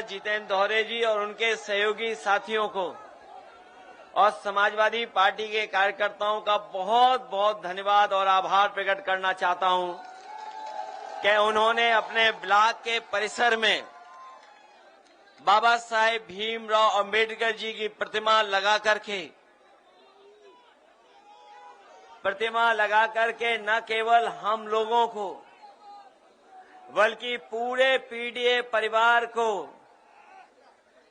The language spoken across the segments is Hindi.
सांसद जितेंद्र दोहरे जी और उनके सहयोगी साथियों को और समाजवादी पार्टी के कार्यकर्ताओं का बहुत बहुत धन्यवाद और आभार प्रकट करना चाहता हूं कि उन्होंने अपने ब्लॉक के परिसर में बाबा साहेब भीमराव अंबेडकर जी की प्रतिमा लगा करके न केवल हम लोगों को बल्कि पूरे पीडीए परिवार को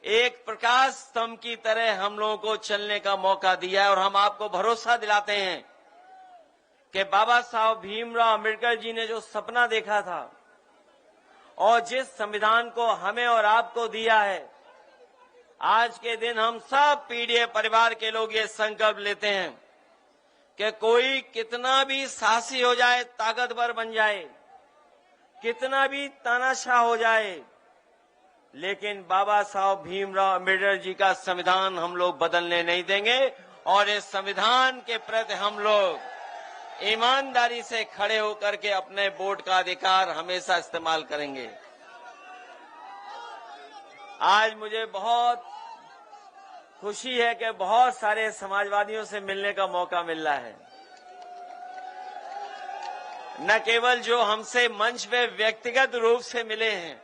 एक प्रकाश स्तंभ की तरह हम लोगों को चलने का मौका दिया है। और हम आपको भरोसा दिलाते हैं कि बाबा साहब भीमराव अंबेडकर जी ने जो सपना देखा था और जिस संविधान को हमें और आपको दिया है, आज के दिन हम सब पीडीए परिवार के लोग ये संकल्प लेते हैं कि कोई कितना भी साहसी हो जाए, ताकतवर बन जाए, कितना भी तानाशाह हो जाए, लेकिन बाबा साहब भीमराव अंबेडकर जी का संविधान हम लोग बदलने नहीं देंगे और इस संविधान के प्रति हम लोग ईमानदारी से खड़े होकर के अपने वोट का अधिकार हमेशा इस्तेमाल करेंगे। आज मुझे बहुत खुशी है कि बहुत सारे समाजवादियों से मिलने का मौका मिल रहा है। न केवल जो हमसे मंच पे व्यक्तिगत रूप से मिले हैं,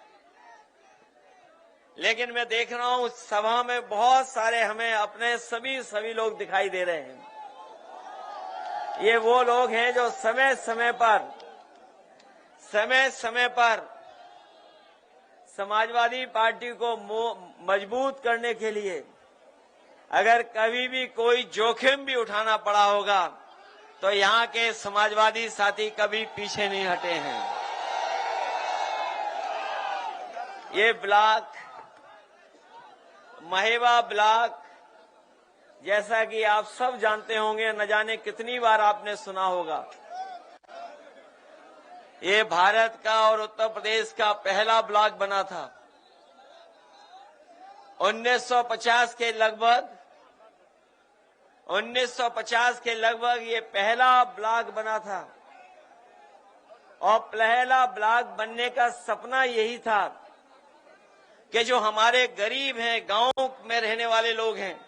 लेकिन मैं देख रहा हूं सभा में बहुत सारे हमें अपने सभी लोग दिखाई दे रहे हैं। ये वो लोग हैं जो समय समय पर समाजवादी पार्टी को मजबूत करने के लिए अगर कभी भी कोई जोखिम भी उठाना पड़ा होगा तो यहाँ के समाजवादी साथी कभी पीछे नहीं हटे हैं। ये ब्लॉक महेवा ब्लॉक, जैसा कि आप सब जानते होंगे, न जाने कितनी बार आपने सुना होगा, ये भारत का और उत्तर प्रदेश का पहला ब्लॉक बना था। 1950 के लगभग ये पहला ब्लॉक बना था और पहला ब्लॉक बनने का सपना यही था कि जो हमारे गरीब हैं, गांव में रहने वाले लोग हैं,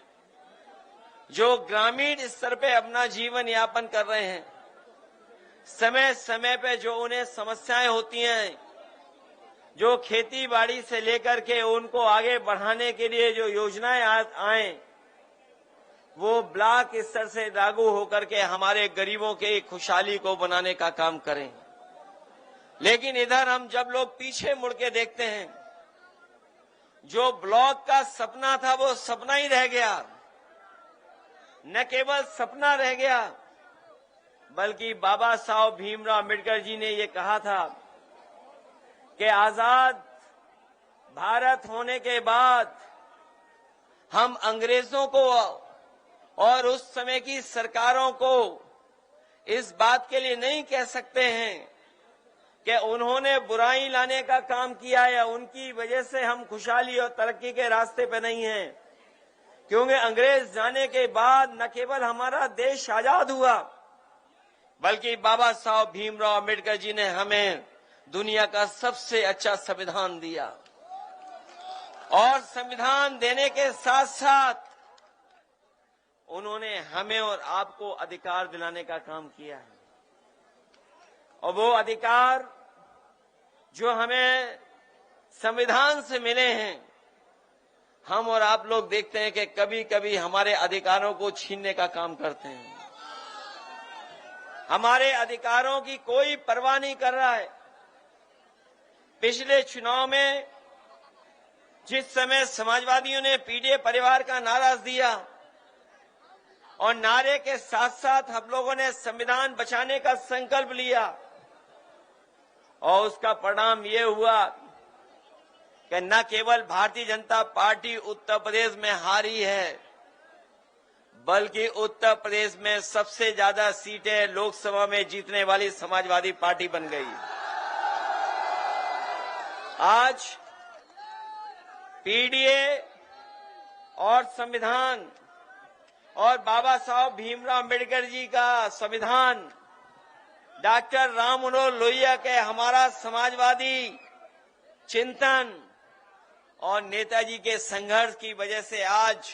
जो ग्रामीण स्तर पे अपना जीवन यापन कर रहे हैं, समय समय पे जो उन्हें समस्याएं होती हैं, जो खेती बाड़ी से लेकर के उनको आगे बढ़ाने के लिए जो योजनाएं आए, वो ब्लॉक स्तर से लागू होकर के हमारे गरीबों के खुशहाली को बनाने का काम करें। लेकिन इधर हम जब लोग पीछे मुड़ के देखते हैं, जो ब्लॉक का सपना था वो सपना ही रह गया। न केवल सपना रह गया, बल्कि बाबा साहब भीमराव अंबेडकर जी ने ये कहा था कि आजाद भारत होने के बाद हम अंग्रेजों को और उस समय की सरकारों को इस बात के लिए नहीं कह सकते हैं कि उन्होंने बुराई लाने का काम किया है, उनकी वजह से हम खुशहाली और तरक्की के रास्ते पे नहीं हैं। क्योंकि अंग्रेज जाने के बाद न केवल हमारा देश आजाद हुआ, बल्कि बाबा साहब भीमराव अंबेडकर जी ने हमें दुनिया का सबसे अच्छा संविधान दिया और संविधान देने के साथ साथ उन्होंने हमें और आपको अधिकार दिलाने का काम किया है। और वो अधिकार जो हमें संविधान से मिले हैं, हम और आप लोग देखते हैं कि कभी कभी हमारे अधिकारों को छीनने का काम करते हैं। हमारे अधिकारों की कोई परवाह नहीं कर रहा है। पिछले चुनाव में जिस समय समाजवादियों ने पीडीए परिवार का नारा दिया और नारे के साथ साथ हम लोगों ने संविधान बचाने का संकल्प लिया और उसका परिणाम ये हुआ कि न केवल भारतीय जनता पार्टी उत्तर प्रदेश में हारी है, बल्कि उत्तर प्रदेश में सबसे ज्यादा सीटें लोकसभा में जीतने वाली समाजवादी पार्टी बन गई। आज पीडीए और संविधान और बाबा साहब भीमराव अंबेडकर जी का संविधान, डॉक्टर राम मनोहर लोहिया के हमारा समाजवादी चिंतन और नेताजी के संघर्ष की वजह से आज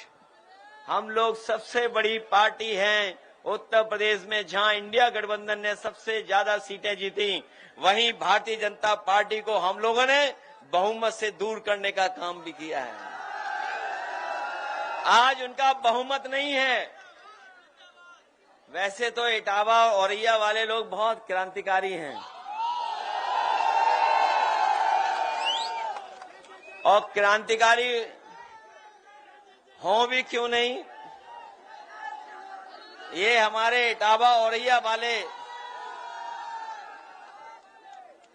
हम लोग सबसे बड़ी पार्टी हैं उत्तर प्रदेश में, जहां इंडिया गठबंधन ने सबसे ज्यादा सीटें जीती, वहीं भारतीय जनता पार्टी को हम लोगों ने बहुमत से दूर करने का काम भी किया है। आज उनका बहुमत नहीं है। वैसे तो इटावा औरैया वाले लोग बहुत क्रांतिकारी हैं और क्रांतिकारी हों भी क्यों नहीं, ये हमारे इटावा औरैया वाले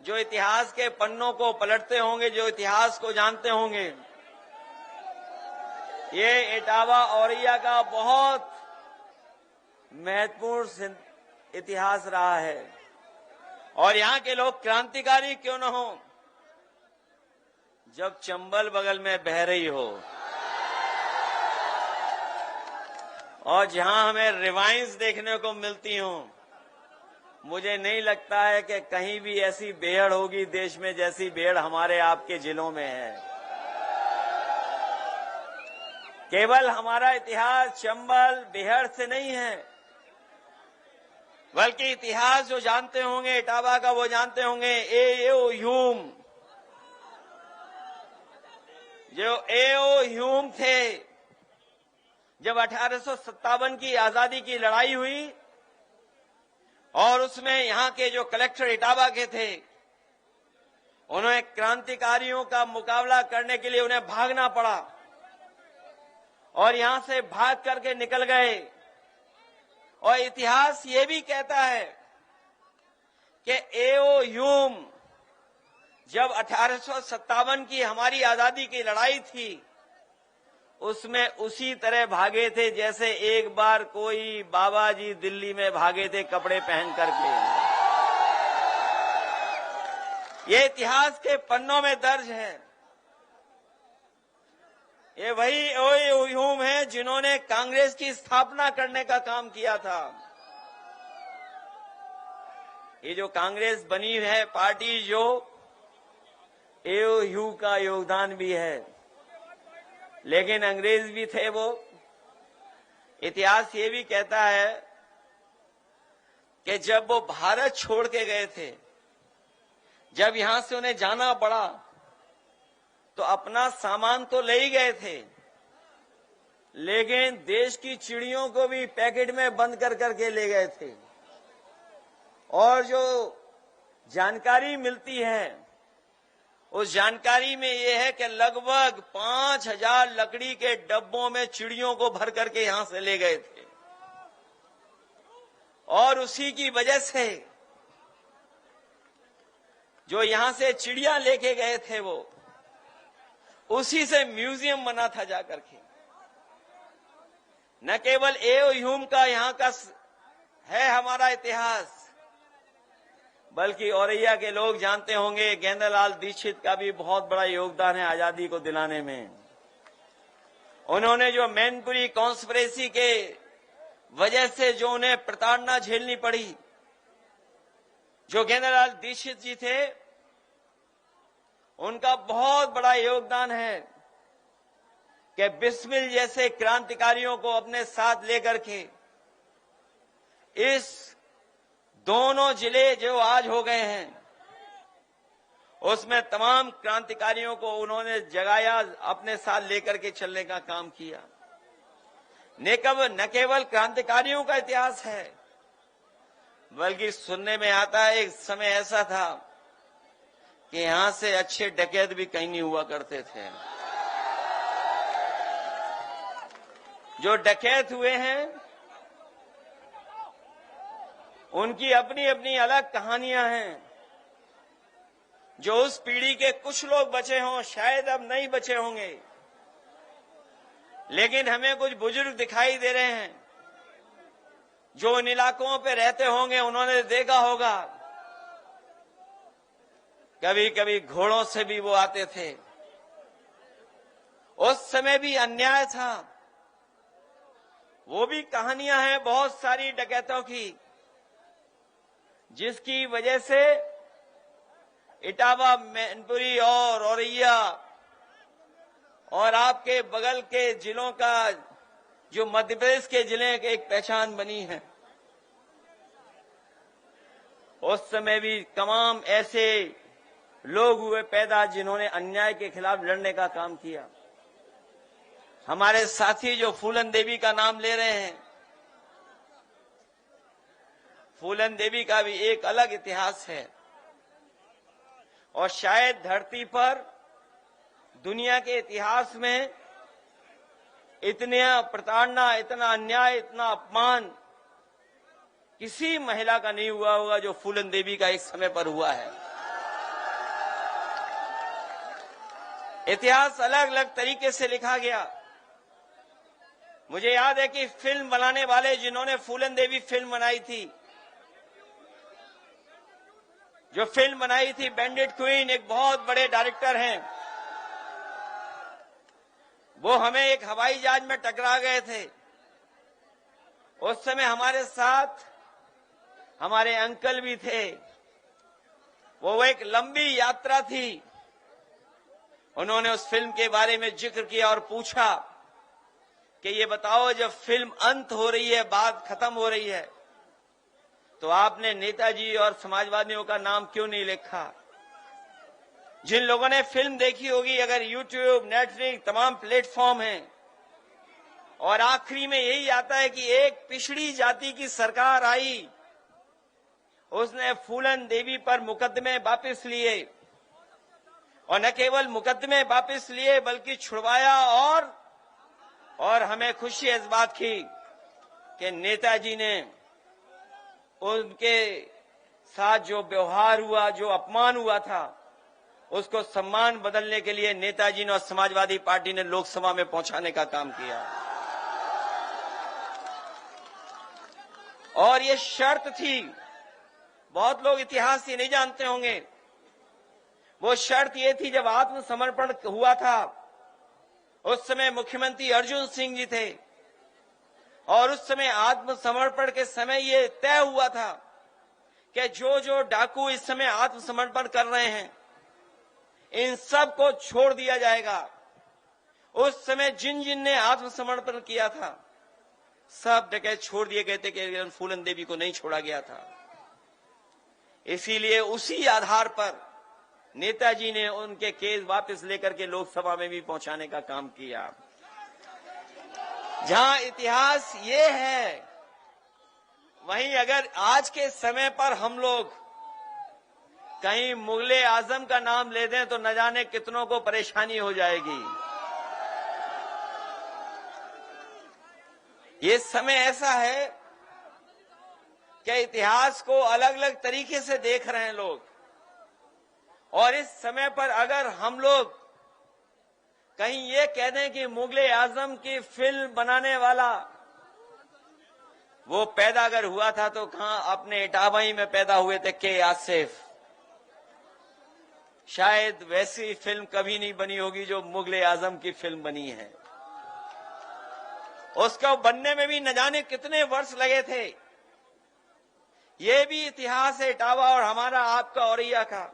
जो इतिहास के पन्नों को पलटते होंगे, जो इतिहास को जानते होंगे, ये इटावा औरैया का बहुत महत्वपूर्ण इतिहास रहा है। और यहां के लोग क्रांतिकारी क्यों न हो जब चंबल बगल में बह रही हो और जहां हमें रिवाइंस देखने को मिलती हो। मुझे नहीं लगता है कि कहीं भी ऐसी बेहड़ होगी देश में जैसी बेहड़ हमारे आपके जिलों में है। केवल हमारा इतिहास चंबल बेहड़ से नहीं है, बल्कि इतिहास जो जानते होंगे इटावा का वो जानते होंगे ए.ओ. ह्यूम, जो ए.ओ. ह्यूम थे, जब 1857 की आजादी की लड़ाई हुई और उसमें यहां के जो कलेक्टर इटावा के थे, उन्हें क्रांतिकारियों का मुकाबला करने के लिए उन्हें भागना पड़ा और यहां से भाग करके निकल गए। और इतिहास ये भी कहता है कि ए.ओ. ह्यूम जब 1857 की हमारी आजादी की लड़ाई थी उसमें उसी तरह भागे थे जैसे एक बार कोई बाबा जी दिल्ली में भागे थे कपड़े पहन करके। ये इतिहास के पन्नों में दर्ज है। ये वही ए.ओ. ह्यूम है जिन्होंने कांग्रेस की स्थापना करने का काम किया था। ये जो कांग्रेस बनी है पार्टी, जो ए.ओ. ह्यूम का योगदान भी है, लेकिन अंग्रेज भी थे वो। इतिहास ये भी कहता है कि जब वो भारत छोड़ के गए थे, जब यहां से उन्हें जाना पड़ा, तो अपना सामान तो ले ही गए थे, लेकिन देश की चिड़ियों को भी पैकेट में बंद कर करके ले गए थे। और जो जानकारी मिलती है उस जानकारी में यह है कि लगभग 5000 लकड़ी के डब्बों में चिड़ियों को भर करके यहां से ले गए थे। और उसी की वजह से जो यहां से चिड़िया लेके गए थे वो उसी से म्यूजियम बना था जाकर के। न केवल ए.ओ. ह्यूम का यहां का है हमारा इतिहास, बल्कि औरैया के लोग जानते होंगे गेंदालाल दीक्षित का भी बहुत बड़ा योगदान है आजादी को दिलाने में। उन्होंने जो मैनपुरी कॉन्स्पिरेसी के वजह से जो उन्हें प्रताड़ना झेलनी पड़ी, जो गेंदालाल दीक्षित जी थे, उनका बहुत बड़ा योगदान है कि बिस्मिल जैसे क्रांतिकारियों को अपने साथ लेकर के इस दोनों जिले जो आज हो गए हैं उसमें तमाम क्रांतिकारियों को उन्होंने जगाया, अपने साथ लेकर के चलने का काम किया। न केवल क्रांतिकारियों का इतिहास है, बल्कि सुनने में आता है एक समय ऐसा था कि यहां से अच्छे डकैत भी कहीं नहीं हुआ करते थे। जो डकैत हुए हैं उनकी अपनी अपनी अलग कहानियां हैं। जो उस पीढ़ी के कुछ लोग बचे हों, शायद अब नहीं बचे होंगे, लेकिन हमें कुछ बुजुर्ग दिखाई दे रहे हैं जो उन इलाकों पे रहते होंगे। उन्होंने देखा होगा कभी कभी घोड़ों से भी वो आते थे। उस समय भी अन्याय था। वो भी कहानियां हैं बहुत सारी डकैतों की, जिसकी वजह से इटावा, मैनपुरी और औरैया और आपके बगल के जिलों का जो मध्य प्रदेश के जिले की एक पहचान बनी है, उस समय भी तमाम ऐसे लोग हुए पैदा जिन्होंने अन्याय के खिलाफ लड़ने का काम किया। हमारे साथी जो फूलन देवी का नाम ले रहे हैं, फूलन देवी का भी एक अलग इतिहास है और शायद धरती पर दुनिया के इतिहास में इतना प्रताड़ना, इतना अन्याय, इतना अपमान किसी महिला का नहीं हुआ होगा जो फूलन देवी का एक समय पर हुआ है। इतिहास अलग अलग तरीके से लिखा गया। मुझे याद है कि फिल्म बनाने वाले जिन्होंने फूलन देवी फिल्म बनाई थी, जो फिल्म बनाई थी बैंडिट क्वीन, एक बहुत बड़े डायरेक्टर हैं, वो हमें एक हवाई जहाज में टकरा गए थे। उस समय हमारे साथ हमारे अंकल भी थे। वो एक लंबी यात्रा थी। उन्होंने उस फिल्म के बारे में जिक्र किया और पूछा कि ये बताओ, जब फिल्म अंत हो रही है, बात खत्म हो रही है, तो आपने नेताजी और समाजवादियों का नाम क्यों नहीं लिखा? जिन लोगों ने फिल्म देखी होगी, अगर यूट्यूब, नेटफ्लिक्स, तमाम प्लेटफॉर्म हैं, और आखिरी में यही आता है कि एक पिछड़ी जाति की सरकार आई, उसने फूलन देवी पर मुकदमे वापस लिए, और न केवल मुकदमे वापस लिए बल्कि छुड़वाया। और हमें खुशी इस बात की कि नेताजी ने उनके साथ जो व्यवहार हुआ, जो अपमान हुआ था, उसको सम्मान बदलने के लिए नेताजी ने और समाजवादी पार्टी ने लोकसभा में पहुंचाने का काम किया। और ये शर्त थी, बहुत लोग इतिहास ये नहीं जानते होंगे, वो शर्त ये थी, जब आत्मसमर्पण हुआ था उस समय मुख्यमंत्री अर्जुन सिंह जी थे, और उस समय आत्मसमर्पण के समय ये तय हुआ था कि जो जो डाकू इस समय आत्मसमर्पण कर रहे हैं, इन सब को छोड़ दिया जाएगा। उस समय जिन जिन ने आत्मसमर्पण किया था, सब डकैत छोड़ दिए गए थे, केवल फूलन देवी को नहीं छोड़ा गया था। इसीलिए उसी आधार पर नेताजी ने उनके केस वापस लेकर के लोकसभा में भी पहुंचाने का काम किया। जहां इतिहास ये है, वहीं अगर आज के समय पर हम लोग कहीं मुगले आजम का नाम ले दें तो न जाने कितनों को परेशानी हो जाएगी। ये समय ऐसा है कि इतिहास को अलग अलग तरीके से देख रहे हैं लोग, और इस समय पर अगर हम लोग कहीं ये कह दें कि मुगले आजम की फिल्म बनाने वाला वो पैदा अगर हुआ था तो कहां अपने इटावाई में पैदा हुए थे के आसिफ, शायद वैसी फिल्म कभी नहीं बनी होगी जो मुगले आजम की फिल्म बनी है। उसको बनने में भी न जाने कितने वर्ष लगे थे। ये भी इतिहास है इटावा और हमारा आपका औरैया का।